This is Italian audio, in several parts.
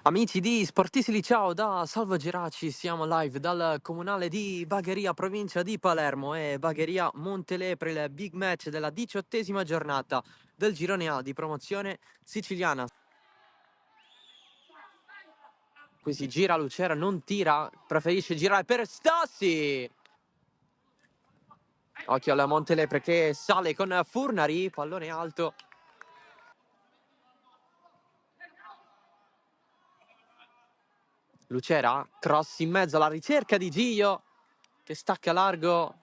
Amici di Sportisili, ciao da Salvo Geraci, siamo live dal comunale di Bagheria, provincia di Palermo e Bagheria Montelepre, il big match della 18ª giornata del girone A di promozione siciliana. Qui si gira Lucera, non tira, preferisce girare per Stassi. Occhio alla Montelepre che sale con Furnari, pallone alto. Lucera, cross in mezzo alla ricerca di Gio, che stacca largo.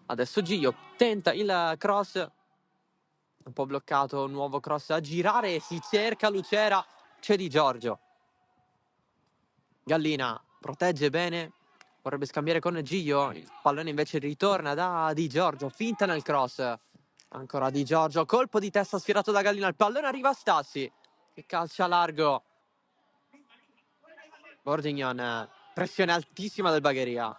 Adesso Gio tenta il cross, un po' bloccato, un nuovo cross a girare, si cerca Lucera, c'è Di Giorgio. Gallina protegge bene, vorrebbe scambiare con Gio, il pallone invece ritorna da Di Giorgio, finta nel cross. Ancora Di Giorgio, colpo di testa sfiorato da Gallina, il pallone arriva a Stassi, che calcia largo. Bordignon, pressione altissima del Bagheria.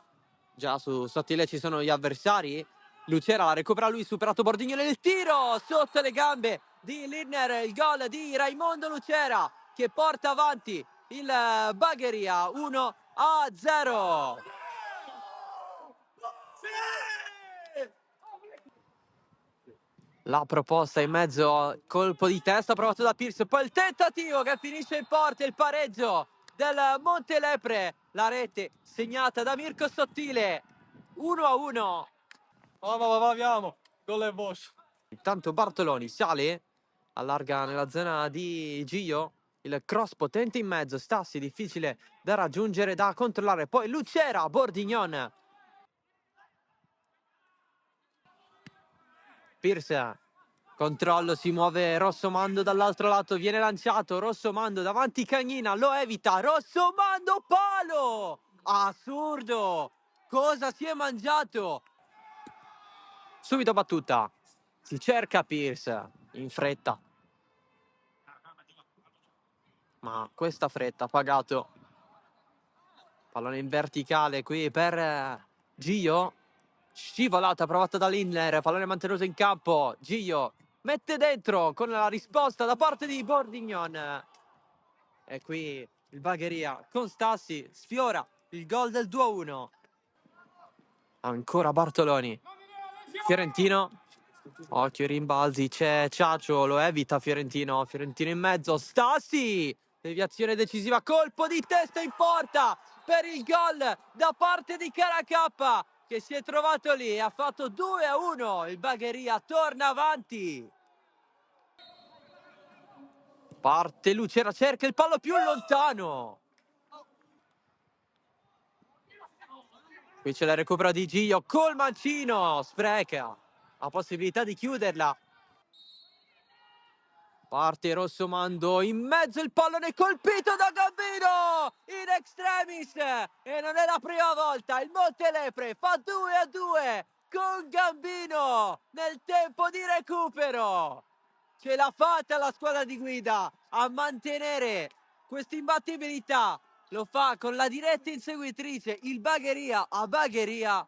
Già su Sottile ci sono gli avversari. Lucera la recupera lui, superato Bordignon, il tiro sotto le gambe di Lindner, il gol di Raimondo Lucera che porta avanti il Bagheria 1-0. La proposta in mezzo, colpo di testa provato da Pierce, poi il tentativo che finisce in porta, il pareggio del Montelepre, la rete segnata da Mirko Sottile, 1-1. Andiamo, gol è vostro. Intanto Bartoloni sale, allarga nella zona di Gio, il cross potente in mezzo, Stassi difficile da raggiungere, da controllare, poi Lucera, Bordignon. Pierce, controllo, si muove Rossomando dall'altro lato, viene lanciato, Rossomando davanti Cagnina, lo evita, Rossomando, palo! Assurdo! Cosa si è mangiato? Subito battuta, si cerca Pierce, in fretta. Ma questa fretta ha pagato. Pallone in verticale qui per Gio. Scivolata provata da Lindner, pallone mantenuto in campo. Gio mette dentro con la risposta da parte di Bordignon. E qui il Bagheria con Stassi sfiora il gol del 2-1. Ancora Bartoloni. Fiorentino. Occhio ai rimbalzi, c'è Ciaccio, lo evita Fiorentino. Fiorentino in mezzo, Stassi. Deviazione decisiva, colpo di testa in porta per il gol da parte di Caracappa, che si è trovato lì e ha fatto 2-1. Il Bagheria torna avanti. Parte Lucera, cerca il palo più lontano. Qui c'è la recupera di Gio col mancino, spreca. Ha possibilità di chiuderla. Parte Rossomando, in mezzo il pallone colpito da Gambino in extremis e non è la prima volta, il Montelepre fa 2-2 con Gambino nel tempo di recupero. Ce l'ha fatta la squadra di guida a mantenere questa imbattibilità, lo fa con la diretta inseguitrice, il Bagheria a Bagheria,